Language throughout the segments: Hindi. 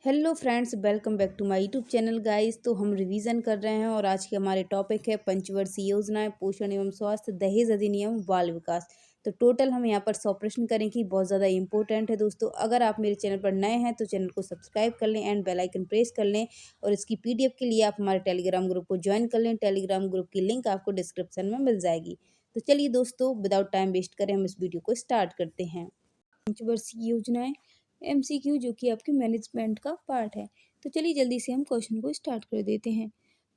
Hello friends, welcome back to my YouTube channel guys. तो हम रिवीजन कर रहे हैं और आज के हमारे टॉपिक है पंचवर्षीय योजनाएं, पोषण एवं स्वास्थ्य, दहेज अधिनियम, बाल विकास। तो टोटल हम यहाँ पर 100 प्रश्न करेंगे, बहुत ज़्यादा इंपॉर्टेंट है दोस्तों। अगर आप मेरे चैनल पर नए हैं तो चैनल को सब्सक्राइब कर लें एंड बेल आइकन प्रेस कर लें। और इसकी पीडीएफ के लिए आप हमारे टेलीग्राम ग्रुप को ज्वाइन कर लें। टेलीग्राम ग्रुप की लिंक आपको डिस्क्रिप्शन में मिल जाएगी। तो चलिए दोस्तों, विदाउट टाइम वेस्ट करें हम इस वीडियो को स्टार्ट करते हैं। पंचवर्षीय योजनाएं एमसीक्यू जो कि आपके मैनेजमेंट का पार्ट है। तो चलिए जल्दी से हम क्वेश्चन को स्टार्ट कर देते हैं।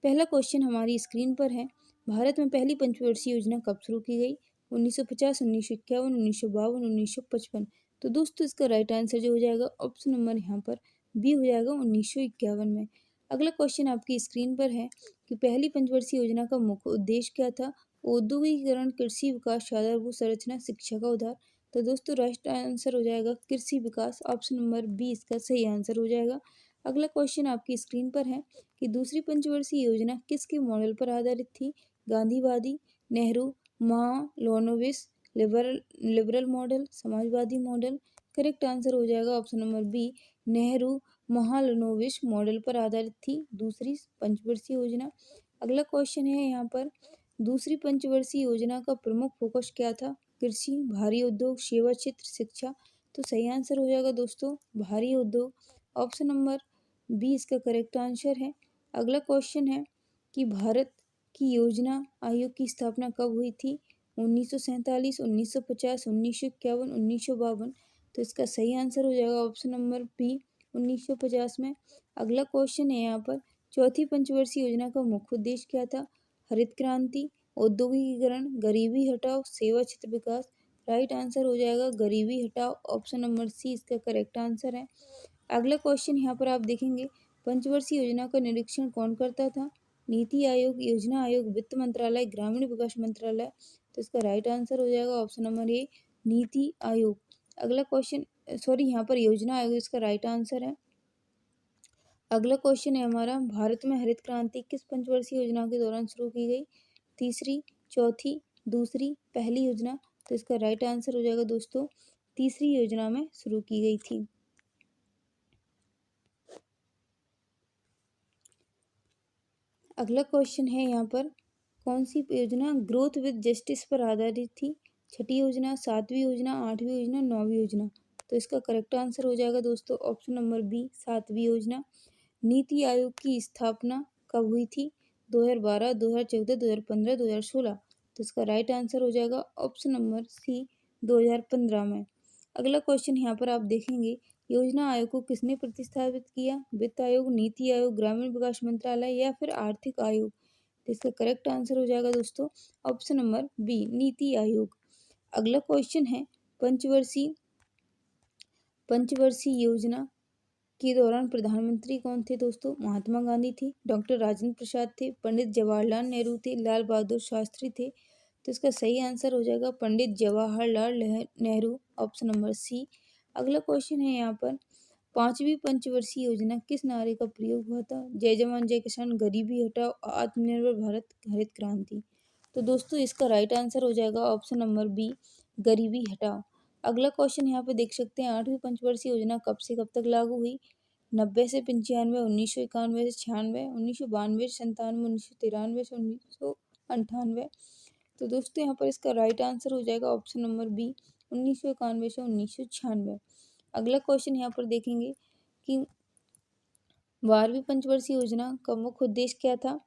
पहला क्वेश्चन हमारी स्क्रीन पर है। भारत में पहली पंचवर्षीय योजना कब शुरू की गई? 1950, 1951, 1952, 1955। तो दोस्तों इसका राइट आंसर जो हो जाएगा ऑप्शन नंबर यहाँ पर बी हो जाएगा 1951 में। अगला क्वेश्चन आपकी स्क्रीन पर है कि पहली पंचवर्षीय योजना का मुख्य उद्देश्य क्या था? औद्योगिकीकरण, कृषि विकास, आधारभूत संरचना, शिक्षा का उद्धार। तो दोस्तों राइट आंसर हो जाएगा कृषि विकास, ऑप्शन नंबर बी इसका सही आंसर हो जाएगा। अगला क्वेश्चन आपकी स्क्रीन पर है कि दूसरी पंचवर्षीय योजना किसके मॉडल पर आधारित थी? गांधीवादी, नेहरू, महालनोबिस, लिबरल मॉडल, समाजवादी मॉडल। करेक्ट आंसर हो जाएगा option number B, Nehru Mahalanobis model पर आधारित थी दूसरी पंचवर्षीय योजना। अगला क्वेश्चन है यहाँ पर, दूसरी पंचवर्षीय योजना का प्रमुख फोकस क्या था? कृषि, भारी उद्योग, सेवा क्षेत्र, शिक्षा। तो सही आंसर हो जाएगा दोस्तों भारी उद्योग, ऑप्शन नंबर बी इसका करेक्ट आंसर है। अगला क्वेश्चन है कि भारत की योजना आयोग की स्थापना कब हुई थी? 1947, 1950, 1951, 1952। तो इसका सही आंसर हो जाएगा ऑप्शन नंबर बी 1950 में। अगला क्वेश्चन है यहाँ पर, चौथी पंचवर्षीय योजना का मुख्य उद्देश्य क्या था? हरित क्रांति, औद्योगिकीकरण, गरीबी हटाओ, सेवा क्षेत्र विकास। राइट आंसर हो जाएगा गरीबी हटाओ, ऑप्शन नंबर सी इसका करेक्ट आंसर है। अगला क्वेश्चन यहाँ पर आप देखेंगे, पंचवर्षीय योजना का निरीक्षण कौन करता था? नीति आयोग, योजना आयोग, वित्त मंत्रालय, ग्रामीण विकास मंत्रालय। तो इसका राइट आंसर हो जाएगा ऑप्शन नंबर ए नीति आयोग। अगला क्वेश्चन यहाँ पर योजना आयोग इसका राइट आंसर है। अगला क्वेश्चन है हमारा, भारत में हरित क्रांति किस पंचवर्षीय योजना के दौरान शुरू की गई? तीसरी, चौथी, दूसरी, पहली योजना। तो इसका राइट आंसर हो जाएगा दोस्तों तीसरी योजना में शुरू की गई थी। अगला क्वेश्चन है यहाँ पर, कौन सी योजना ग्रोथ विद जस्टिस पर आधारित थी? छठी योजना, सातवीं योजना, आठवीं योजना, नौवीं योजना। तो इसका करेक्ट आंसर हो जाएगा दोस्तों ऑप्शन नंबर बी सातवीं योजना। नीति आयोग की स्थापना कब हुई थी? 2012, 2014, 2015, 2016। तो इसका राइट आंसर हो जाएगा ऑप्शन नंबर सी 2015 में। अगला क्वेश्चन यहाँ पर आप देखेंगे, योजना आयोग को किसने प्रतिस्थापित किया? वित्त आयोग, नीति आयोग, ग्रामीण विकास मंत्रालय या फिर आर्थिक आयोग। तो इसका करेक्ट आंसर हो जाएगा दोस्तों option number B NITI Aayog. अगला क्वेश्चन है, पंचवर्षीय योजना के दौरान प्रधानमंत्री कौन थे दोस्तों? महात्मा गांधी थे, डॉक्टर राजेंद्र प्रसाद थे, पंडित जवाहरलाल नेहरू थे, लाल बहादुर शास्त्री थे। तो इसका सही आंसर हो जाएगा Pandit Jawaharlal Nehru, option number C. अगला क्वेश्चन है यहाँ पर, पांचवी पंचवर्षीय योजना किस नारे का प्रयोग हुआ था? जय जवान जय किसान, गरीबी हटाओ, आत्मनिर्भर भारत, हरित क्रांति। तो दोस्तों इसका राइट आंसर हो जाएगा ऑप्शन नंबर बी गरीबी हटाओ। अगला क्वेश्चन यहाँ पे देख सकते हैं, आठवीं पंचवर्षीय योजना कब से कब तक लागू हुई? 90 से 95, 1991 से 96, 1992 से 97, 1993 से 1998। तो दोस्तों यहाँ पर इसका राइट आंसर हो जाएगा ऑप्शन नंबर बी 1991 से 1996। अगला क्वेश्चन यहाँ पर देखेंगे कि 12वीं पंचवर्षीय योजना का मुख्य उद्देश्य क्या था?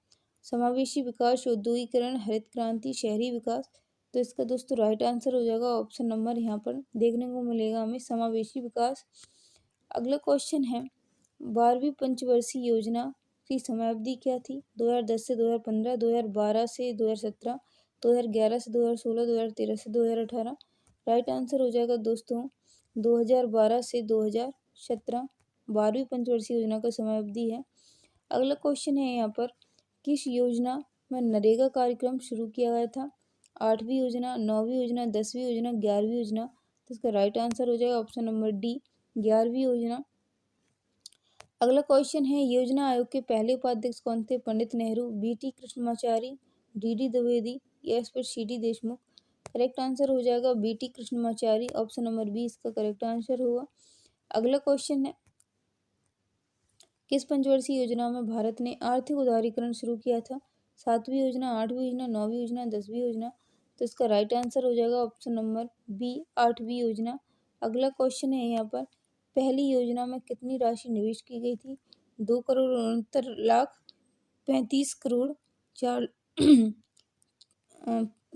समावेशी विकास, औद्योगिकरण, हरित क्रांति, शहरी विकास। तो इसका दोस्तों राइट आंसर हो जाएगा ऑप्शन नंबर यहाँ पर देखने को मिलेगा हमें समावेशी विकास। अगला क्वेश्चन है, 12वीं पंचवर्षीय योजना की समयावधि क्या थी? 2010 से 2015, 2012 से 2017, 2011 से 2016, 2013 से 2018। राइट आंसर हो जाएगा दोस्तों 2012 से 2017 12वीं पंचवर्षीय योजना का समयावधि है। अगला क्वेश्चन है यहाँ पर, किस योजना में नरेगा कार्यक्रम शुरू किया गया था? 8वीं योजना, 9वीं योजना, 10वीं योजना, 11वीं योजना। तो इसका राइट आंसर हो जाएगा ऑप्शन नंबर डी 11वीं योजना। अगला क्वेश्चन है, योजना आयोग के पहले उपाध्यक्ष कौन थे? पंडित नेहरू, बी.टी. कृष्णमाचारी, डी.डी. द्विवेदी या फिर सी.डी. देशमुख। करेक्ट आंसर हो जाएगा B T. Krishnamachari, option number B इसका करेक्ट आंसर होगा। अगला क्वेश्चन है, किस पंचवर्षीय योजना में भारत ने आर्थिक उदारीकरण शुरू किया था? 7वीं योजना, 8वीं योजना, 9वीं योजना, 10वीं योजना। तो इसका राइट आंसर हो जाएगा ऑप्शन नंबर बी, 8वीं योजना। अगला क्वेश्चन है यहाँ पर, पहली योजना में कितनी राशि निवेश की गई थी? 2,69,35 करोड़ 4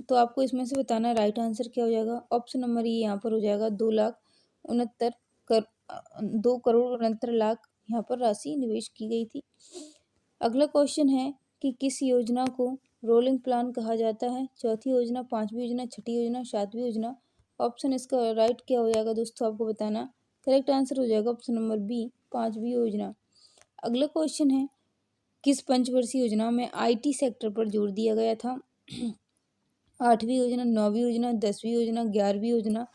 तो आपको इसमें से बताना राइट आंसर क्या हो जाएगा। ऑप्शन नंबर ये यहाँ पर हो जाएगा 2,69,69 यहाँ पर राशि निवेश की गई थी। अगला क्वेश्चन है कि किस योजना को रोलिंग प्लान कहा जाता है? चौथी योजना, 5वीं योजना, छठी योजना, 7वीं योजना। ऑप्शन इसका राइट क्या हो जाएगा दोस्तों, आपको बताना। करेक्ट आंसर हो जाएगा ऑप्शन नंबर बी, 5वीं योजना। अगला क्वेश्चन है, किस पंचवर्षीय योजना में IT सेक्टर पर जोर दिया गया था? 8वीं योजना, 9वीं योजना, 10वीं योजना, 11वीं योजना।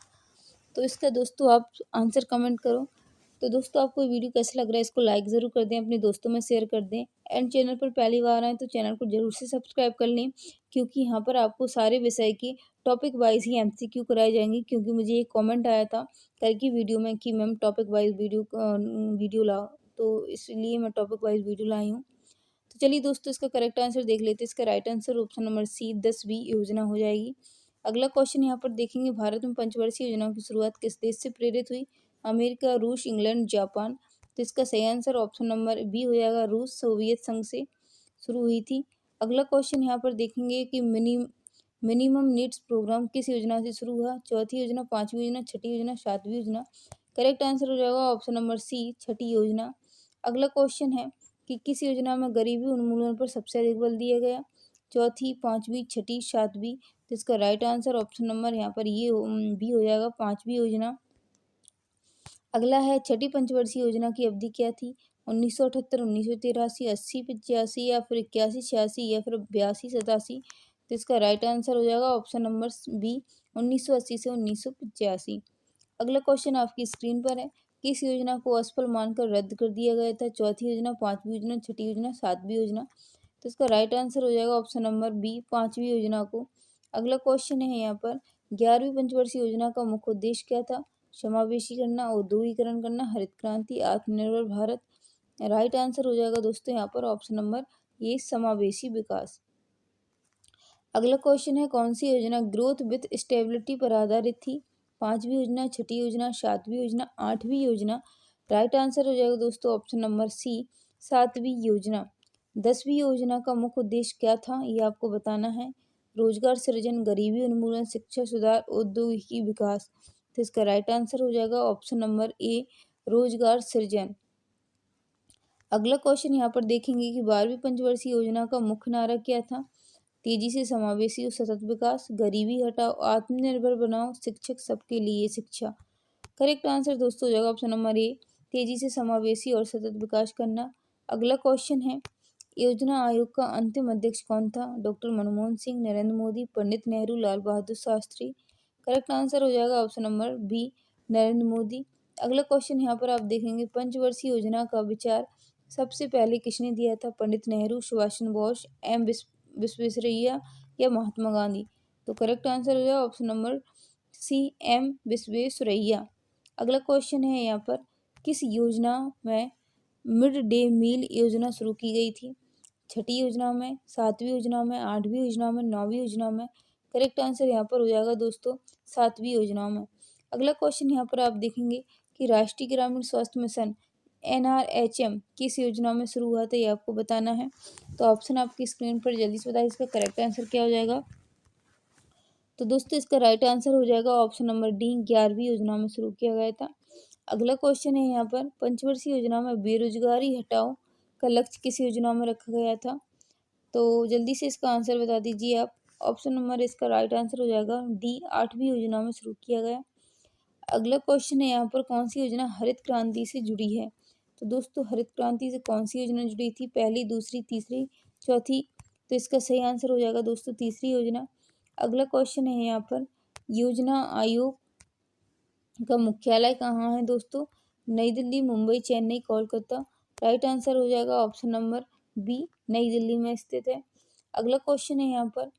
तो इसका दोस्तों आप आंसर कमेंट करो। तो दोस्तों आपको वीडियो कैसा लग रहा है, इसको लाइक ज़रूर कर दें, अपने दोस्तों में शेयर कर दें। एंड चैनल पर पहली बार आए तो चैनल को जरूर से सब्सक्राइब कर लें, क्योंकि यहाँ पर आपको सारे विषय की टॉपिक वाइज ही MCQ कराई जाएंगी। क्योंकि मुझे एक कमेंट आया था कल की वीडियो में कि मैम टॉपिक वाइज वीडियो लाओ, तो इसलिए मैं टॉपिक वाइज वीडियो लाई हूँ। तो चलिए दोस्तों इसका करेक्ट आंसर देख लेते हैं। इसका right answer option number C, 10वीं योजना हो जाएगी। अगला क्वेश्चन यहाँ पर देखेंगे, भारत में पंचवर्षीय योजनाओं की शुरुआत किस देश से प्रेरित हुई? अमेरिका, रूस, इंग्लैंड, जापान। तो इसका सही आंसर ऑप्शन नंबर बी हो जाएगा, रूस, सोवियत संघ से शुरू हुई थी। अगला क्वेश्चन यहाँ पर देखेंगे कि मिनिमम नीड्स प्रोग्राम किस योजना से शुरू हुआ? चौथी योजना, 5वीं योजना, छठी योजना, 7वीं योजना। करेक्ट आंसर हो जाएगा ऑप्शन नंबर सी, छठी योजना। अगला क्वेश्चन है कि किस योजना में गरीबी उन्मूलन पर सबसे अधिक बल दिया गया? चौथी, 5वीं, छठी, 7वीं। तो इसका राइट आंसर ऑप्शन नंबर यहाँ पर ये बी हो जाएगा, 5वीं योजना। अगला है, छठी पंचवर्षीय योजना की अवधि क्या थी? 1978, 1983, 80, 85 या फिर 81, 86 या फिर 82, 87। तो इसका राइट आंसर हो जाएगा ऑप्शन नंबर बी, 1980 से 1985। अगला क्वेश्चन आपकी स्क्रीन पर है, किस योजना को असफल मानकर रद्द कर दिया गया था? चौथी योजना, 5वीं योजना, छठी योजना, 7वीं योजना। तो इसका राइट आंसर हो जाएगा ऑप्शन नंबर बी, 5वीं योजना को। अगला क्वेश्चन है यहाँ पर, 11वीं पंचवर्षीय योजना का मुख्य उद्देश्य क्या था? समावेशी करना, औद्योगिकरण करना, हरित क्रांति, आत्मनिर्भर भारत। राइट आंसर हो जाएगा दोस्तों यहाँ पर ऑप्शन नंबर ये, समावेशी विकास। अगला क्वेश्चन है, कौन सी योजना ग्रोथ विथ स्टेबिलिटी पर आधारित थी? 5वीं योजना, छठी योजना, 7वीं योजना, 8वीं योजना। राइट आंसर हो जाएगा दोस्तों ऑप्शन नंबर सी, 7वीं योजना। 10वीं योजना का मुख्य उद्देश्य क्या था, ये आपको बताना है। रोजगार सृजन, गरीबी उन्मूलन, शिक्षा सुधार, औद्योगिकी विकास। तो इसका राइट आंसर हो जाएगा ऑप्शन नंबर ए, रोजगार सृजन। अगला क्वेश्चन यहाँ पर देखेंगे कि 12वीं पंचवर्षीय योजना का मुख्य नारा क्या था? तेजी से समावेशी और सतत विकास, गरीबी हटाओ, आत्मनिर्भर बनाओ, शिक्षक सबके लिए शिक्षा। करेक्ट आंसर दोस्तों हो जाएगा ऑप्शन नंबर ए, तेजी से समावेशी और सतत विकास करना। अगला क्वेश्चन है, योजना आयोग का अंतिम अध्यक्ष कौन था? Doctor Manmohan Singh, Narendra Modi, Pandit Nehru, Lal Bahadur Shastri. Correct answer हो जाएगा option number B, Narendra Modi. अगला क्वेश्चन यहाँ पर आप देखेंगे, पंचवर्षीय योजना का विचार सबसे पहले किसने दिया था? पंडित नेहरू, सुभाष चंद्र बोस, विश्वेश्वरैया या महात्मा गांधी। तो करेक्ट आंसर हो जाएगा ऑप्शन नंबर सी, विश्वेश्वरैया। अगला क्वेश्चन है यहाँ पर, किस योजना में मिड डे मील योजना शुरू की गई थी? छठी योजना में, 7वीं योजना में, 8वीं योजना में, 9वीं योजना में। करेक्ट आंसर यहाँ पर हो जाएगा दोस्तों 7वीं योजना में। अगला क्वेश्चन यहाँ पर आप देखेंगे कि राष्ट्रीय ग्रामीण स्वास्थ्य मिशन NRHM किस योजना में शुरू हुआ था, ये आपको बताना है। तो ऑप्शन आपकी स्क्रीन पर जल्दी से बताइए, इसका करेक्ट आंसर क्या हो जाएगा। तो दोस्तों इसका राइट आंसर हो जाएगा ऑप्शन नंबर डी, 11वीं योजना में शुरू किया गया था। अगला क्वेश्चन है यहाँ पर, पंचवर्षीय योजना में बेरोजगारी हटाओ का लक्ष्य किस योजना में रखा गया था? तो जल्दी से इसका आंसर बता दीजिए आप। ऑप्शन नंबर इसका राइट आंसर हो जाएगा डी, 8वीं योजना में शुरू किया गया। अगला क्वेश्चन है यहाँ पर, कौन सी योजना हरित क्रांति से जुड़ी है? तो दोस्तों हरित क्रांति से कौन सी योजना जुड़ी थी? पहली, दूसरी, तीसरी, चौथी। तो इसका सही आंसर हो जाएगा दोस्तों तीसरी योजना। अगला क्वेश्चन है यहाँ पर, योजना आयोग का मुख्यालय कहाँ है दोस्तों? नई दिल्ली, मुंबई, चेन्नई, कोलकाता। राइट आंसर हो जाएगा ऑप्शन नंबर बी, नई दिल्ली में स्थित है। अगला क्वेश्चन है यहाँ पर,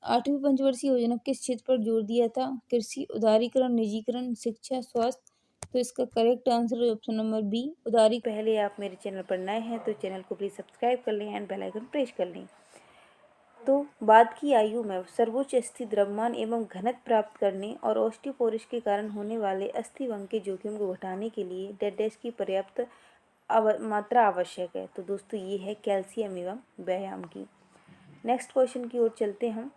8वीं पंचवर्षीय योजना किस क्षेत्र पर जोर दिया था? कृषि, उदारीकरण, निजीकरण, शिक्षा, स्वास्थ्य। तो इसका करेक्ट आंसर है ऑप्शन नंबर बी, उदारी। पहले आप मेरे चैनल पर नए हैं तो चैनल को प्लीज़ सब्सक्राइब कर लें एंड बेल आइकन प्रेस कर लें। तो बाद की आयु में सर्वोच्च अस्थि द्रव्यमान एवं घनत्व प्राप्त करने और ऑस्टियोपोरोसिस के कारण होने वाले अस्थि भंग के जोखिम को घटाने के लिए डेड की पर्याप्त मात्रा आवश्यक है। तो दोस्तों ये है कैल्शियम एवं व्यायाम की। नेक्स्ट क्वेश्चन की ओर चलते हैं।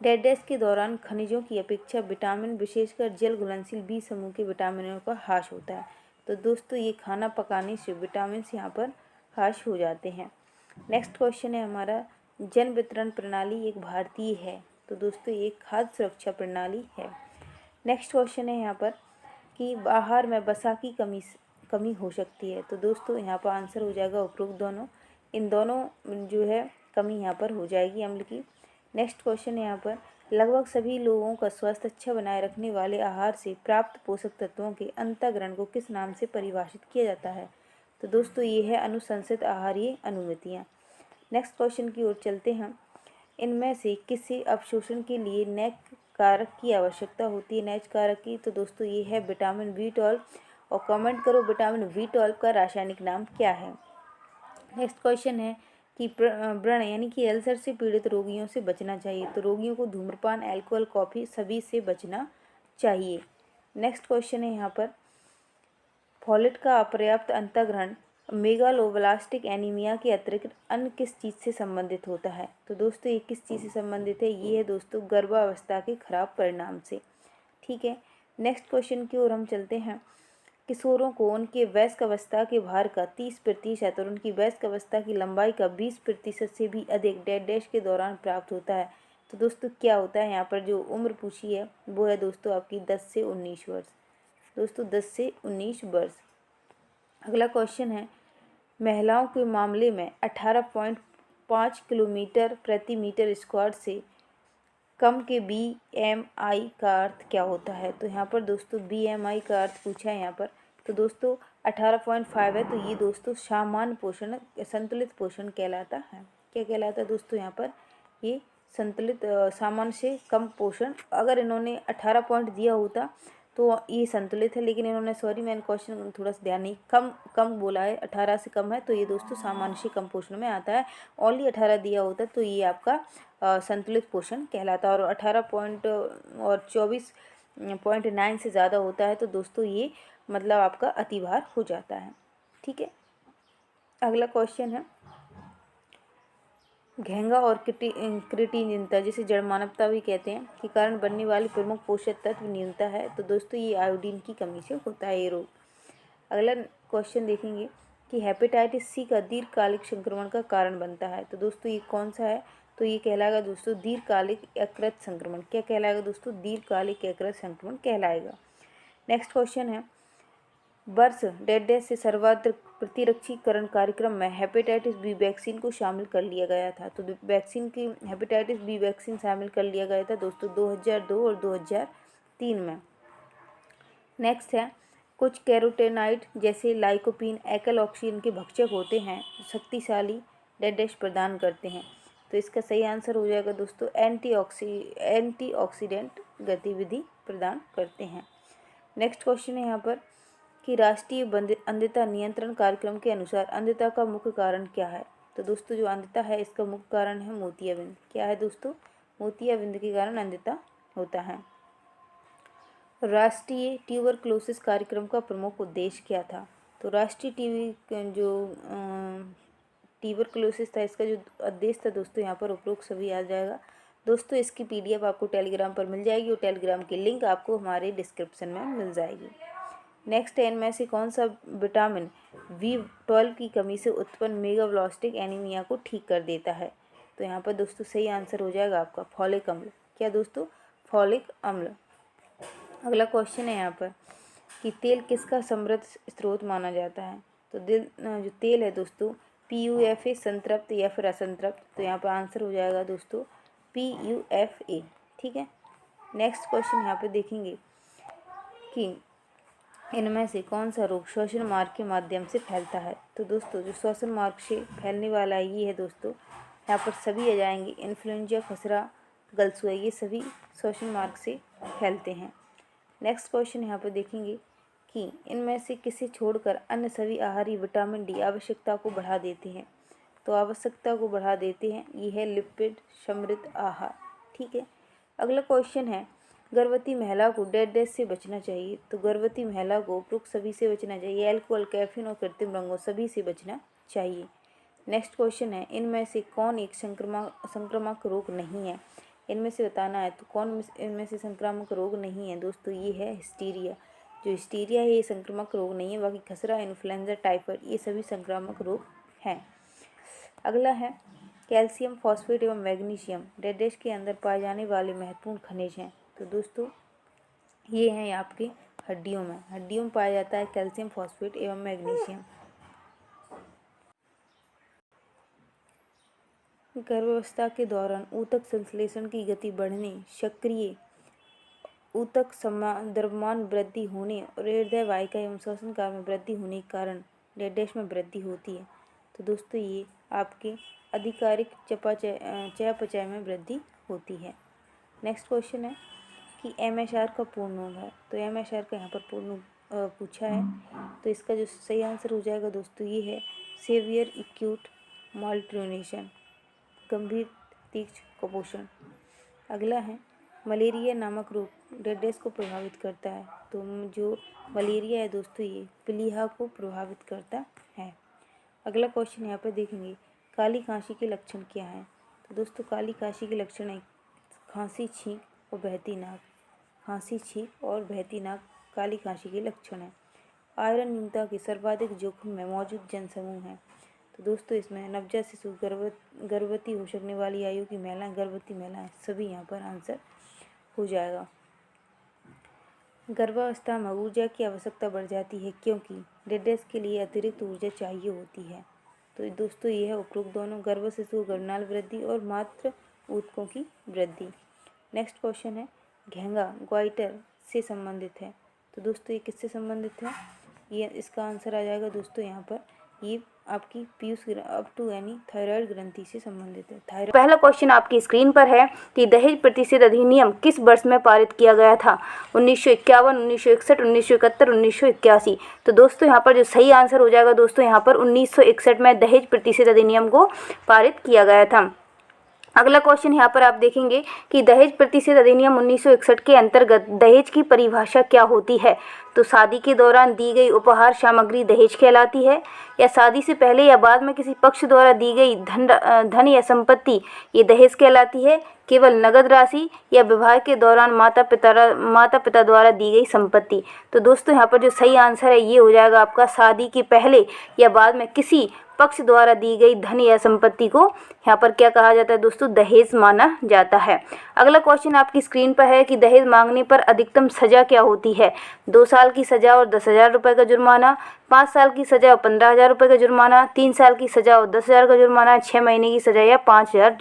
डेड के दौरान खनिजों की अपेक्षा विटामिन, विशेषकर जल घुलनशील बी समूह के विटामिनों का ह्रास होता है। तो दोस्तों ये खाना पकाने से विटामिन यहाँ पर ह्रास हो जाते हैं। नेक्स्ट क्वेश्चन है हमारा, जन वितरण प्रणाली एक भारतीय है। तो दोस्तों ये खाद्य सुरक्षा प्रणाली है। नेक्स्ट क्वेश्चन है यहाँ पर कि आहार में वसा की कमी हो सकती है। तो दोस्तों यहाँ पर आंसर हो जाएगा उपरोक्त दोनों, इन दोनों जो है कमी यहाँ पर हो जाएगी अम्ल की। नेक्स्ट क्वेश्चन है यहाँ पर, लगभग सभी लोगों का स्वास्थ्य अच्छा बनाए रखने वाले आहार से प्राप्त पोषक तत्वों के अंतःग्रहण को किस नाम से परिभाषित किया जाता है। तो दोस्तों ये है अनुशंसित आहारीय अनुमतियाँ। नेक्स्ट क्वेश्चन की ओर चलते हैं। इनमें से किसी अवशोषण के लिए नेक कारक की आवश्यकता होती है। नेच कारक की, तो दोस्तों ये है विटामिन B12। और कमेंट करो विटामिन B12 का रासायनिक नाम क्या है। नेक्स्ट क्वेश्चन है कि व्रण यानी कि अल्सर से पीड़ित रोगियों से बचना चाहिए। तो रोगियों को धूम्रपान, अल्कोहल, कॉफ़ी सभी से बचना चाहिए। नेक्स्ट क्वेश्चन है यहाँ पर, फॉलेट का अपर्याप्त अंतःग्रहण मेगालोब्लास्टिक एनीमिया के अतिरिक्त अन्य किस चीज़ से संबंधित होता है। तो दोस्तों ये किस चीज़ से संबंधित है, ये है दोस्तों गर्भावस्था के खराब परिणाम से। ठीक है, नेक्स्ट क्वेश्चन की ओर हम चलते हैं। किशोरों को उनके वयस्क अवस्था के भार का 30% और उनकी वयस्क अवस्था की लंबाई का 20% से भी अधिक डेड के दौरान प्राप्त होता है। तो दोस्तों क्या होता है, यहाँ पर जो उम्र पूछी है वो है दोस्तों आपकी 10 से 19 वर्ष। दोस्तों 10 से 19 वर्ष। अगला क्वेश्चन है, महिलाओं के मामले में 18.5 किलोमीटर प्रति मीटर स्क्वायर से कम के BMI का अर्थ क्या होता है। तो यहाँ पर दोस्तों BMI का अर्थ पूछा है यहाँ पर। तो दोस्तों 18.5 है, तो ये दोस्तों सामान्य पोषण, संतुलित पोषण कहलाता है। क्या कहलाता है दोस्तों यहाँ पर, ये संतुलित सामान्य से कम पोषण। अगर इन्होंने 18 पॉइंट दिया होता तो ये संतुलित है, लेकिन इन्होंने सॉरी मैंने क्वेश्चन थोड़ा सा ध्यान नहीं, कम बोला है, 18 से कम है, तो ये दोस्तों सामान्य से कम पोषण में आता है। ओनली 18 दिया होता तो ये आपका संतुलित पोषण कहलाता है। और 18 पॉइंट और 24.9 से ज़्यादा होता है तो दोस्तों ये मतलब आपका अतिभार हो जाता है। ठीक है, अगला क्वेश्चन है, घेंगा और क्रिटिनिनता जिसे जड़मानवता भी कहते हैं के कारण बनने वाली प्रमुख पोषक तत्व न्यूनता है। तो दोस्तों ये आयोडीन की कमी से होता है ये रोग। अगला क्वेश्चन देखेंगे कि हेपेटाइटिस C का दीर्घकालिक संक्रमण का कारण बनता है। तो दोस्तों ये कौन सा है, तो ये कहलाएगा दोस्तों दीर्घकालिक यकृत संक्रमण। क्या कहलाएगा दोस्तों, दीर्घकालिक यकृत संक्रमण कहलाएगा। नेक्स्ट क्वेश्चन है, वर्ष डेड से सर्वत्र प्रतिरक्षीकरण कार्यक्रम में हेपेटाइटिस B वैक्सीन को शामिल कर लिया गया था। तो वैक्सीन की हेपेटाइटिस B वैक्सीन शामिल कर लिया गया था दोस्तों 2002 और 2003 में। नेक्स्ट है, कुछ कैरोटेनाइड जैसे लाइकोपीन एकल ऑक्सीजन के भक्षक होते हैं, शक्तिशाली डेड प्रदान करते हैं। तो इसका सही आंसर हो जाएगा दोस्तों एंटीऑक्सीडेंट गतिविधि प्रदान करते हैं। नेक्स्ट क्वेश्चन है यहाँ पर कि राष्ट्रीय अंधता नियंत्रण कार्यक्रम के अनुसार अंधता का मुख्य कारण क्या है। तो दोस्तों जो अंधता है इसका मुख्य कारण है मोतियाबिंद। क्या है दोस्तों, मोतियाबिंद के कारण अंधता होता है। राष्ट्रीय ट्यूबरक्लोसिस कार्यक्रम का प्रमुख उद्देश्य क्या था। तो राष्ट्रीय ट्यूबरक्लोसिस था, इसका जो उद्देश्य था दोस्तों यहाँ पर उपरोक्त सभी आ जाएगा। दोस्तों इसकी PDF आपको टेलीग्राम पर मिल जाएगी और टेलीग्राम की लिंक आपको हमारे डिस्क्रिप्शन में मिल जाएगी। नेक्स्ट है, इनमें से कौन सा विटामिन B12 की कमी से उत्पन्न मेगाब्लास्टिक एनीमिया को ठीक कर देता है। तो यहाँ पर दोस्तों सही आंसर हो जाएगा आपका फॉलिक अम्ल। क्या दोस्तों, फॉलिक अम्ल। अगला क्वेश्चन है यहाँ पर कि तेल किसका समृद्ध स्रोत माना जाता है। तो जो तेल है दोस्तों PUFA संतृप्त या फिर असंतृप्त। तो यहाँ पर आंसर हो जाएगा दोस्तों PUFA। ठीक है, नेक्स्ट क्वेश्चन यहाँ पर देखेंगे कि इनमें से कौन सा रोग श्वसन मार्ग के माध्यम से फैलता है। तो दोस्तों जो श्वसन मार्ग से फैलने वाला ये है दोस्तों, यहाँ पर सभी आ जाएंगे, इन्फ्लुएंजा, खसरा, गलसुआ, ये सभी श्वसन मार्ग से फैलते हैं। नेक्स्ट क्वेश्चन यहाँ पर देखेंगे कि इनमें से किसे छोड़कर अन्य सभी आहारी विटामिन डी आवश्यकता को बढ़ा देते हैं? तो आवश्यकता को बढ़ा देते हैं ये है लिपिड समृद्ध आहार। ठीक है। अगला क्वेश्चन है, गर्भवती महिला को डेड डैश से बचना चाहिए। तो गर्भवती महिला को उपरोक्त सभी से बचना चाहिए, अल्कोहल, कैफीन और कृत्रिम रंगों सभी से बचना चाहिए। नेक्स्ट क्वेश्चन है, इनमें से कौन एक संक्रामक रोग नहीं है? इनमें से बताना है तो कौन इनमें से संक्रामक रोग नहीं है? दोस्तों ये है हिस्टीरिया। जो हिस्टीरिया है ये संक्रामक रोग नहीं है, बाकी खसरा, इन्फ्लुएंजा, टाइफाइड ये सभी संक्रामक रोग हैं। अगला है, कैल्शियम, फॉस्फेट एवं मैग्नीशियम डेड डैश के अंदर पाए जाने वाले महत्वपूर्ण खनिज हैं। तो दोस्तों ये हैं आपकी हड्डियों में पाया जाता है कैल्शियम, फॉस्फेट एवं मैग्नीशियम। गर्भावस्था के दौरान ऊतक संश्लेषण की गति बढ़ने, सक्रिय ऊतक द्रव्यमान वृद्धि होने और हृदय वाहिका एवं श्वसन कार्य में वृद्धि होने के कारण डेड डैश में वृद्धि होती है। तो दोस्तों ये आपके आधिकारिक चयापचय में वृद्धि होती है। नेक्स्ट क्वेश्चन है कि एमएसआर का पूर्ण नाम है। तो एमएसआर का यहाँ पर पूर्ण पूछा है, तो इसका जो सही आंसर हो जाएगा दोस्तों ये है सेवियर एक्यूट माल्ट्यूनेशन, गंभीर तीक्ष्ण कुपोषण। अगला है, मलेरिया नामक रोग डेड डैश को प्रभावित करता है। तो जो मलेरिया है दोस्तों ये प्लीहा को प्रभावित करता है। अगला क्वेश्चन यहाँ पर देखेंगे, काली खांसी के लक्षण क्या हैं? तो दोस्तों काली खांसी के लक्षण है खांसी, छींक और बहती नाक। खांसी, छींक और बहती नाक काली खांसी के लक्षण है। आयरन न्यूनता के सर्वाधिक जोखिम में मौजूद जनसमूह हैं। तो दोस्तों इसमें नवजात शिशु, गर्भवती हो सकने वाली आयु की महिलाएं, गर्भवती महिलाएं सभी यहाँ पर आंसर हो जाएगा। गर्भावस्था में ऊर्जा की आवश्यकता बढ़ जाती है क्योंकि डेड डैश के लिए अतिरिक्त ऊर्जा चाहिए होती है। तो दोस्तों ये है उपरोक्त दोनों, गर्भ शिशु गर्भनाल वृद्धि और मात्र ऊतकों की वृद्धि। नेक्स्ट क्वेश्चन है, घेंगा ग्वाइटर से संबंधित है। तो दोस्तों ये किससे संबंधित है? ये इसका आंसर आ जाएगा दोस्तों यहाँ पर ये आपकी पीयूष अप टू यानी थायराइड ग्रंथि से संबंधित है। थायराइड। पहला क्वेश्चन आपकी स्क्रीन पर है कि दहेज प्रतिषेध अधिनियम किस वर्ष में पारित किया गया था? 1951, 1961, 1971, 1981। तो दोस्तों यहाँ पर जो सही आंसर हो जाएगा दोस्तों यहाँ पर 1961 में दहेज प्रतिषेध अधिनियम को पारित किया गया था। अगला क्वेश्चन यहाँ पर आप देखेंगे कि दहेज प्रतिषेध अधिनियम 1961 के अंतर्गत दहेज की परिभाषा क्या होती है? तो शादी के दौरान दी गई उपहार सामग्री दहेज कहलाती है, या शादी से पहले या बाद में किसी पक्ष द्वारा दी गई धन या संपत्ति ये दहेज कहलाती है, केवल नगद राशि या विवाह के दौरान माता पिता द्वारा दी गई संपत्ति। तो दोस्तों यहाँ पर जो सही आंसर है ये हो जाएगा आपका शादी के पहले या बाद में किसी पक्ष द्वारा दी गई धन या संपत्ति को यहाँ पर क्या कहा जाता है दोस्तों? दहेज माना जाता है। अगला क्वेश्चन आपकी स्क्रीन पर है कि दहेज मांगने पर अधिकतम सजा क्या होती है? 2 साल की सजा और 10,000 रुपये का जुर्माना, 5 साल की सजा और 15,000 रुपये का जुर्माना, 3 साल की सजा और 10,000 का जुर्माना, 6 महीने की सजा या 5,000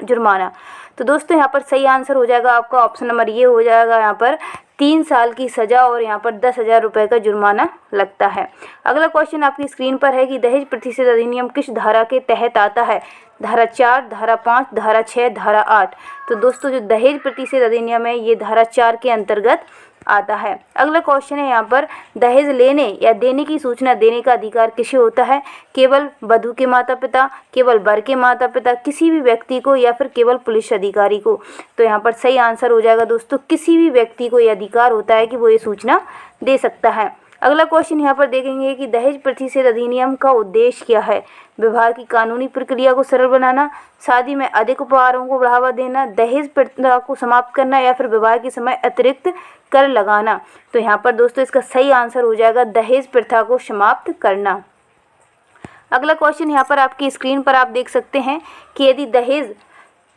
जुर्माना। तो दोस्तों यहाँ पर सही आंसर हो जाएगा आपका ऑप्शन नंबर ये हो जाएगा यहाँ पर 3 साल की सजा और यहाँ पर 10,000 रुपये का जुर्माना लगता है। अगला क्वेश्चन आपकी स्क्रीन पर है कि दहेज प्रतिषेध अधिनियम किस धारा के तहत आता है? धारा 4, धारा 5, धारा 6, धारा 8। तो दोस्तों जो दहेज प्रतिषेध अधिनियम है ये धारा 4 के अंतर्गत आता है। अगला क्वेश्चन है यहाँ पर दहेज लेने या देने की सूचना देने का अधिकार किसे होता है? केवल वधू के माता पिता, केवल वर के माता पिता, किसी भी व्यक्ति को, या फिर केवल पुलिस अधिकारी को? तो यहाँ पर सही आंसर हो जाएगा दोस्तों किसी भी व्यक्ति को ये अधिकार होता है कि वो ये सूचना दे सकता है। अगला क्वेश्चन यहाँ पर देखेंगे कि दहेज प्रतिषेध अधिनियम का उद्देश्य क्या है? विवाह की कानूनी प्रक्रिया को सरल बनाना, शादी में अधिक उपहारों को बढ़ावा देना, दहेज प्रथा को समाप्त करना, या फिर विवाह के समय अतिरिक्त कर लगाना? तो यहाँ पर दोस्तों इसका सही आंसर हो जाएगा दहेज प्रथा को समाप्त करना। अगला क्वेश्चन यहाँ पर आपकी स्क्रीन पर आप देख सकते हैं कि यदि दहेज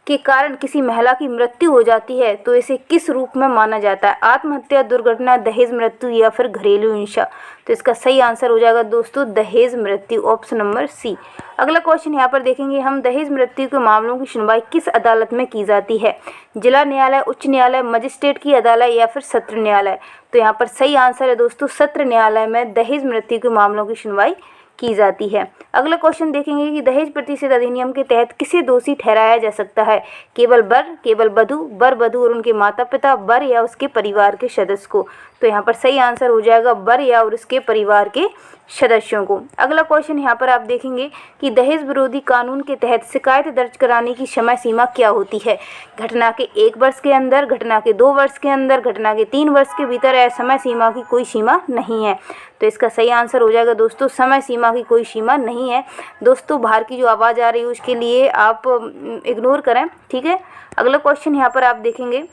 के कारण किसी महिला की मृत्यु हो जाती है तो इसे किस रूप में माना जाता है? आत्महत्या, दुर्घटना, दहेज मृत्यु या फिर घरेलू हिंसा? तो इसका सही आंसर हो जाएगा दोस्तों दहेज मृत्यु, ऑप्शन नंबर सी। अगला क्वेश्चन यहाँ पर देखेंगे हम, दहेज मृत्यु के मामलों की सुनवाई किस अदालत में की जाती है? जिला न्यायालय, उच्च न्यायालय, मजिस्ट्रेट की अदालत या फिर सत्र न्यायालय? तो यहाँ पर सही आंसर है दोस्तों सत्र न्यायालय में दहेज मृत्यु के मामलों की सुनवाई की जाती है। अगला क्वेश्चन देखेंगे कि दहेज प्रतिषेध अधिनियम के तहत किसे दोषी ठहराया जा सकता है? केवल वर, केवल वधू, वर वधू और उनके माता पिता, वर या उसके परिवार के सदस्य को? तो यहाँ पर सही आंसर हो जाएगा वर या और उसके परिवार के सदस्यों को। अगला क्वेश्चन यहाँ पर आप देखेंगे कि दहेज विरोधी कानून के तहत शिकायत दर्ज कराने की समय सीमा क्या होती है। घटना के 1 वर्ष के अंदर, घटना के 2 वर्ष के अंदर, घटना के 3 वर्ष के भीतर है। समय सीमा की कोई सीमा नहीं है। तो इसका सही आंसर हो जाएगा दोस्तों समय सीमा की कोई सीमा नहीं है। दोस्तों बाहर की जो आवाज़ आ रही है उसके लिए आप इग्नोर करें, ठीक है। अगला क्वेश्चन यहाँ पर आप देखेंगे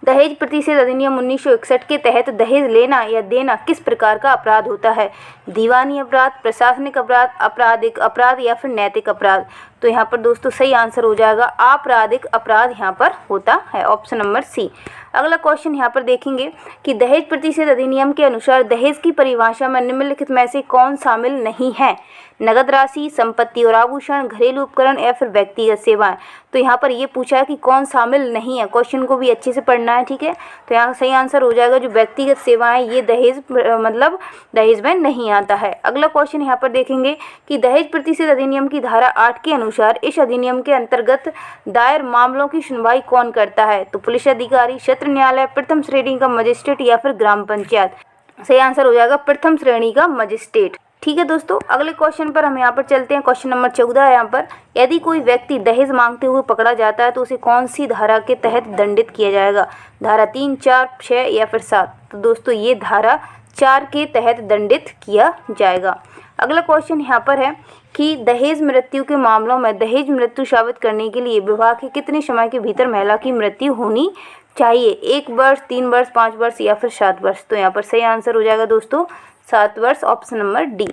दहेज प्रतिषेध अधिनियम 1961 के तहत दहेज लेना या देना किस प्रकार का अपराध होता है। दीवानी अपराध, प्रशासनिक अपराध, आपराधिक अपराध या फिर नैतिक अपराध। तो यहाँ पर दोस्तों सही आंसर हो जाएगा आपराधिक अपराध यहाँ पर होता है, ऑप्शन नंबर सी। अगला क्वेश्चन यहाँ पर देखेंगे कि दहेज प्रतिषेध अधिनियम के अनुसार दहेज की परिभाषा में निम्नलिखित में से कौन शामिल नहीं है। नगद राशि, संपत्ति और आभूषण, घरेलू उपकरण या फिर व्यक्तिगत सेवाएं। तो यहाँ पर ये पूछा है कि कौन शामिल नहीं है। क्वेश्चन को भी अच्छे से पढ़ना है, ठीक है। तो यहाँ सही आंसर हो जाएगा जो व्यक्तिगत सेवाएं, ये दहेज मतलब दहेज में नहीं आता है। अगला क्वेश्चन यहाँ पर देखेंगे कि दहेज प्रतिषेध अधिनियम की धारा 8 के अनुसार इस अधिनियम के अंतर्गत दायर मामलों की सुनवाई कौन करता है। तो पुलिस अधिकारी, सत्र न्यायालय, प्रथम श्रेणी का मजिस्ट्रेट या फिर ग्राम पंचायत। सही आंसर हो जाएगा प्रथम श्रेणी का मजिस्ट्रेट, ठीक है दोस्तों। अगले क्वेश्चन पर हम यहाँ पर चलते हैं। क्वेश्चन नंबर 14 है यहाँ पर, यदि कोई व्यक्ति दहेज मांगते हुए पकड़ा जाता है तो उसे कौन सी धारा के तहत दंडित किया जाएगा। धारा 3, 4, 6 या फिर 7। तो दोस्तों ये धारा 4 के तहत दंडित किया जाएगा। अगला क्वेश्चन यहाँ पर है कि दहेज मृत्यु के मामलों में दहेज मृत्यु साबित करने के लिए विवाह के कितने समय के भीतर महिला की मृत्यु होनी चाहिए। 1 वर्ष, 3 वर्ष, 5 वर्ष या फिर 7 वर्ष। तो यहाँ पर सही आंसर हो जाएगा दोस्तों 7 वर्ष, ऑप्शन नंबर डी।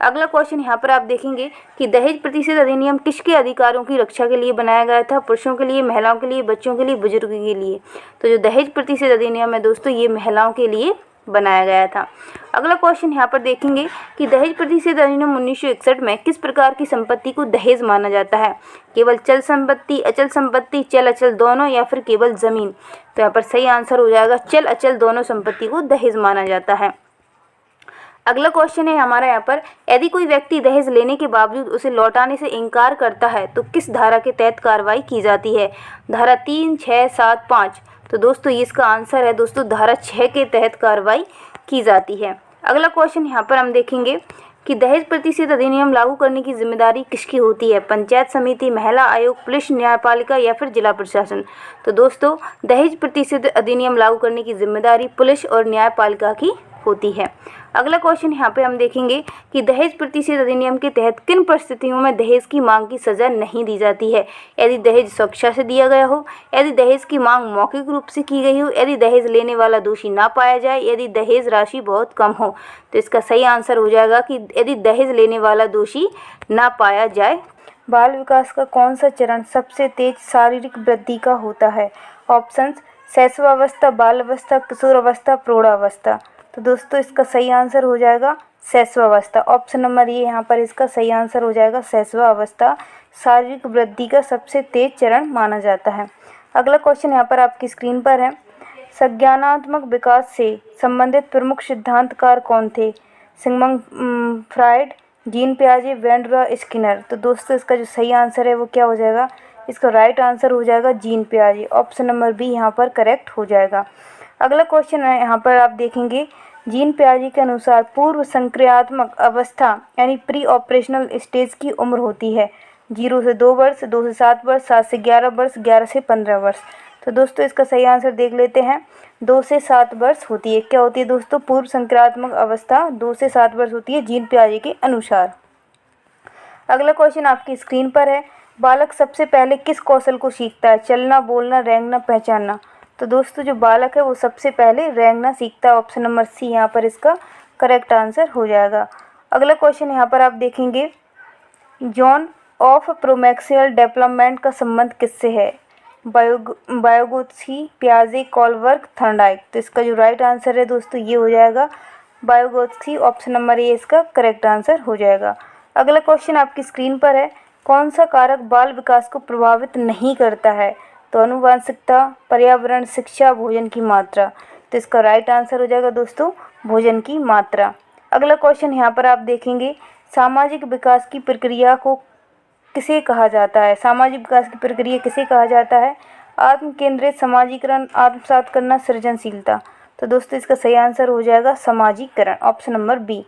अगला क्वेश्चन यहाँ पर आप देखेंगे कि दहेज प्रतिषेध अधिनियम किसके अधिकारों की रक्षा के लिए बनाया गया था। पुरुषों के लिए, महिलाओं के लिए, बच्चों के लिए, बुजुर्ग के लिए। तो जो दहेज प्रतिषेध अधिनियम है दोस्तों ये महिलाओं के लिए बनाया गया था। अगला क्वेश्चन यहाँ पर देखेंगे कि दहेज प्रतिषेध अधिनियम 1961 में किस प्रकार की संपत्ति को दहेज माना जाता है। केवल चल संपत्ति, अचल संपत्ति, चल अचल दोनों या फिर केवल जमीन। तो यहाँ पर सही आंसर हो जाएगा चल अचल दोनों संपत्ति को दहेज माना जाता है। अगला क्वेश्चन है हमारा यहाँ पर, यदि कोई व्यक्ति दहेज लेने के बावजूद उसे लौटाने से इनकार करता है तो किस धारा के तहत कार्रवाई की जाती है। धारा 3, 6, 7, 5। तो दोस्तों ये इसका आंसर है दोस्तों धारा 6 के तहत कार्रवाई की जाती है। अगला क्वेश्चन यहाँ पर हम देखेंगे कि दहेज प्रतिषेध अधिनियम लागू करने की जिम्मेदारी किसकी होती है। पंचायत समिति, महिला आयोग, पुलिस, न्यायपालिका या फिर जिला प्रशासन। तो दोस्तों दहेज प्रतिषेध अधिनियम लागू करने की जिम्मेदारी पुलिस और न्यायपालिका की होती है। अगला क्वेश्चन यहाँ पे हम देखेंगे कि दहेज प्रतिषेध अधिनियम के तहत किन परिस्थितियों में दहेज की मांग की सजा नहीं दी जाती है। यदि दहेज स्वेच्छा से दिया गया हो, यदि दहेज की मांग मौखिक रूप से की गई हो, यदि दहेज लेने वाला दोषी ना पाया जाए, यदि दहेज राशि बहुत कम हो। तो इसका सही आंसर हो जाएगा कि यदि दहेज लेने वाला दोषी ना पाया जाए। बाल विकास का कौन सा चरण सबसे तेज शारीरिक वृद्धि का होता है। ऑप्शंस शैशवावस्था, बाल अवस्था, किशोरावस्था, प्रौढ़ावस्था। तो दोस्तों इसका सही आंसर हो जाएगा शैशवावस्था, ऑप्शन नंबर ये यहाँ पर इसका सही आंसर हो जाएगा शैशवावस्था शारीरिक वृद्धि का सबसे तेज चरण माना जाता है। अगला क्वेश्चन यहाँ पर आपकी स्क्रीन पर है, संज्ञानात्मक विकास से संबंधित प्रमुख सिद्धांतकार कौन थे। सिगमंड फ्राइड, जीन पियाजे, वेंडरा, स्किनर। तो दोस्तों इसका जो सही आंसर है वो क्या हो जाएगा, इसका राइट आंसर हो जाएगा जीन पियाजे, ऑप्शन नंबर बी यहाँ पर करेक्ट हो जाएगा। अगला क्वेश्चन है यहाँ पर आप देखेंगे, जीन पियाजे के अनुसार पूर्व संक्रियात्मक अवस्था यानी प्री ऑपरेशनल स्टेज की उम्र होती है 0 से 2 वर्ष, 2 से 7 वर्ष, 7 से 11 वर्ष, 11 से 15 वर्ष। तो दोस्तों इसका सही आंसर देख लेते हैं, 2 से 7 वर्ष होती है। क्या होती है दोस्तों, पूर्व संक्रियात्मक अवस्था 2 से 7 वर्ष होती है जीन पियाजे के अनुसार। अगला क्वेश्चन आपकी स्क्रीन पर है, बालक सबसे पहले किस कौशल को सीखता है। चलना, बोलना, रेंगना, पहचानना। तो दोस्तों जो बालक है वो सबसे पहले रेंगना सीखता है, ऑप्शन नंबर सी यहाँ पर इसका करेक्ट आंसर हो जाएगा। अगला क्वेश्चन यहाँ पर आप देखेंगे, जोन ऑफ प्रोमैक्सियल डेवलपमेंट का संबंध किससे है। वायगोत्स्की, पियाजे, कोलबर्ग, थॉर्नडाइक। तो इसका जो राइट आंसर है दोस्तों ये हो जाएगा वायगोत्स्की, ऑप्शन नंबर ए इसका करेक्ट आंसर हो जाएगा। अगला क्वेश्चन आपकी स्क्रीन पर है, कौन सा कारक बाल विकास को प्रभावित नहीं करता है। तो आनुवंशिकता, पर्यावरण, शिक्षा, भोजन की मात्रा। तो इसका राइट आंसर हो जाएगा दोस्तों भोजन की मात्रा। अगला क्वेश्चन यहाँ पर आप देखेंगे, सामाजिक विकास की प्रक्रिया को किसे कहा जाता है। सामाजिक विकास की प्रक्रिया किसे कहा जाता है। आत्म केंद्रित, समाजीकरण, आत्मसात करना, सृजनशीलता। तो दोस्तों इसका सही आंसर हो जाएगा सामाजिकरण, ऑप्शन नंबर बी।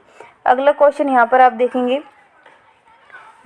अगला क्वेश्चन यहाँ पर आप देखेंगे,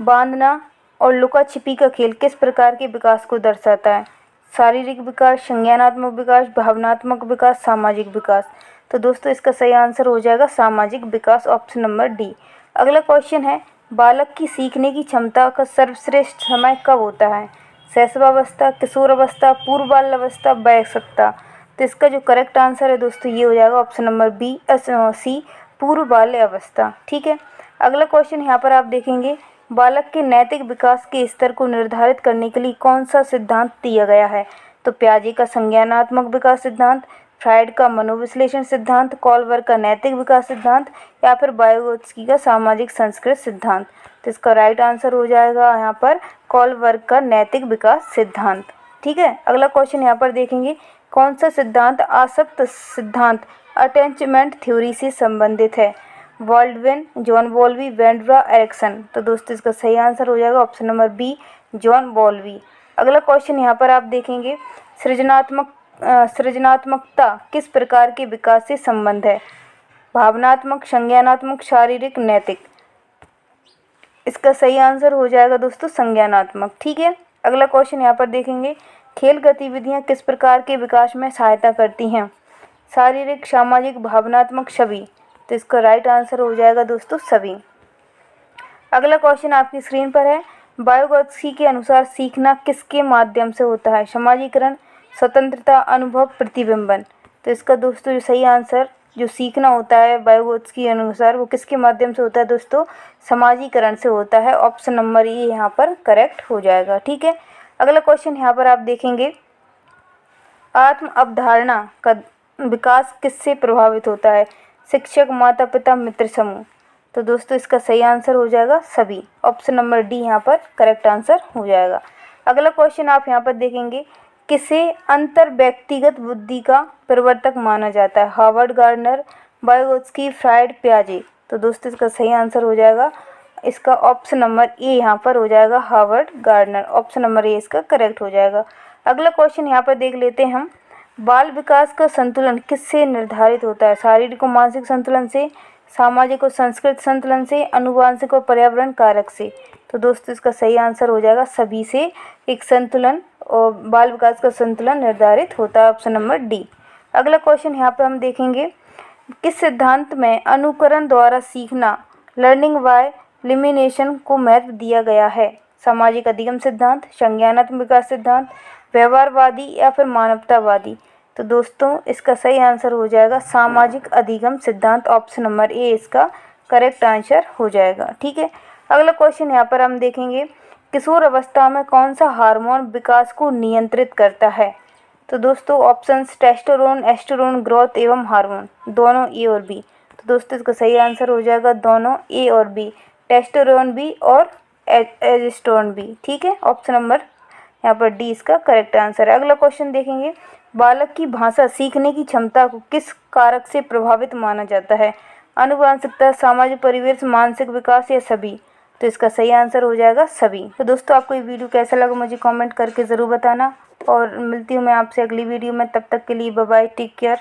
बांधना और लुका छिपी का खेल किस प्रकार के विकास को दर्शाता है? शारीरिक विकास, संज्ञानात्मक विकास, भावनात्मक विकास, सामाजिक विकास। तो दोस्तों इसका सही आंसर हो जाएगा सामाजिक विकास, ऑप्शन नंबर डी। अगला क्वेश्चन है, बालक की सीखने की क्षमता का सर्वश्रेष्ठ समय कब होता है? शैशवावस्था, किशोरावस्था, पूर्व बाल्यावस्था, वयस्कता। तो इसका जो करेक्ट आंसर है दोस्तों ये हो जाएगा ऑप्शन नंबर बी सी, पूर्व बाल्य अवस्था। ठीक है। अगला क्वेश्चन यहाँ पर आप देखेंगे, बालक के नैतिक विकास के स्तर को निर्धारित करने के लिए कौन सा सिद्धांत दिया गया है? तो प्याजे का संज्ञानात्मक विकास सिद्धांत, फ्राइड का मनोविश्लेषण सिद्धांत, कॉलबर्ग का नैतिक विकास सिद्धांत, या फिर वाइगोत्स्की का सामाजिक संस्कृत सिद्धांत। तो इसका राइट आंसर हो जाएगा यहाँ पर कॉलबर्ग का नैतिक विकास सिद्धांत। ठीक है। अगला क्वेश्चन यहाँ पर देखेंगे, कौन सा सिद्धांत आसक्त सिद्धांत अटैचमेंट थ्योरी से संबंधित है? Baldwin, John Bowlby, Bandura, Erikson. तो दोस्तों इसका सही आंसर हो जाएगा option number B, John Bowlby. अगला क्वेश्चन यहाँ पर आप देखेंगे, सृजनात्मकता किस प्रकार के विकास से संबंध है? भावनात्मक, संज्ञानात्मक, शारीरिक, नैतिक। इसका सही आंसर हो जाएगा दोस्तों संज्ञानात्मक। ठीक है। अगला क्वेश्चन यहाँ पर देखेंगे, खेल गतिविधियाँ किस प्रकार के विकास में सहायता करती हैं? शारीरिक, सामाजिक, भावनात्मक, सभी। तो इसका राइट आंसर हो जाएगा दोस्तों सभी। अगला क्वेश्चन आपकी स्क्रीन पर है, वाइगोत्स्की के अनुसार सीखना किसके माध्यम से होता है? समाजीकरण, स्वतंत्रता, अनुभव, प्रतिबिंबन। तो इसका दोस्तों जो सही आंसर, जो सीखना होता है वाइगोत्स्की के अनुसार, वो किसके माध्यम से होता है दोस्तों? समाजीकरण से होता है, ऑप्शन नंबर ए यहाँ पर करेक्ट हो जाएगा। ठीक है। अगला क्वेश्चन यहाँ पर आप देखेंगे, आत्म अवधारणा का विकास किससे प्रभावित होता है? शिक्षक, माता पिता, मित्र समूह। तो दोस्तों इसका सही आंसर हो जाएगा सभी, ऑप्शन नंबर डी यहाँ पर करेक्ट आंसर हो जाएगा। अगला क्वेश्चन आप यहाँ पर देखेंगे, किसे अंतर व्यक्तिगत बुद्धि का प्रवर्तक माना जाता है? हार्वर्ड, गार्डनर, वाइगोत्स्की, फ्राइड, पियाजे। तो दोस्तों इसका सही आंसर हो जाएगा इसका ऑप्शन नंबर ए यहाँ पर हो जाएगा Harvard, Gardner. Option number A इसका करेक्ट हो जाएगा। अगला क्वेश्चन यहाँ पर देख लेते हैं हम, बाल विकास का संतुलन किससे निर्धारित होता है? शारीरिक और मानसिक संतुलन से, सामाजिक और सांस्कृतिक संतुलन से, आनुवंशिक और पर्यावरण कारक से। तो दोस्तों इसका सही आंसर हो जाएगा सभी से एक संतुलन और बाल विकास का संतुलन निर्धारित होता है, ऑप्शन नंबर डी। अगला क्वेश्चन यहाँ पर हम देखेंगे, किस सिद्धांत में अनुकरण द्वारा सीखना, लर्निंग बाय लिमिनेशन को महत्व दिया गया है? सामाजिक अधिगम सिद्धांत, संज्ञानात्मक विकास सिद्धांत, व्यवहारवादी, या फिर मानवतावादी। तो दोस्तों इसका सही आंसर हो जाएगा सामाजिक अधिगम सिद्धांत, ऑप्शन नंबर ए इसका करेक्ट आंसर हो जाएगा। ठीक है। अगला क्वेश्चन यहाँ पर हम देखेंगे, किशोर अवस्था में कौन सा हार्मोन विकास को नियंत्रित करता है? तो दोस्तों ऑप्शंस टेस्टोस्टेरोन, एस्ट्रोजन, ग्रोथ एवं हार्मोन, दोनों ए और बी। तो दोस्तों इसका सही आंसर हो जाएगा दोनों ए और बी, टेस्टोस्टेरोन भी और एस्ट्रोजन भी। ठीक है। ऑप्शन नंबर यहाँ पर डी इसका करेक्ट आंसर है। अगला क्वेश्चन देखेंगे, बालक की भाषा सीखने की क्षमता को किस कारक से प्रभावित माना जाता है? आनुवंशिकता, सामाजिक परिवेश, मानसिक विकास, या सभी। तो इसका सही आंसर हो जाएगा सभी। तो दोस्तों आपको ये वीडियो कैसा लगा मुझे कमेंट करके ज़रूर बताना, और मिलती हूँ मैं आपसे अगली वीडियो में। तब तक के लिए बाय बाय, टेक केयर।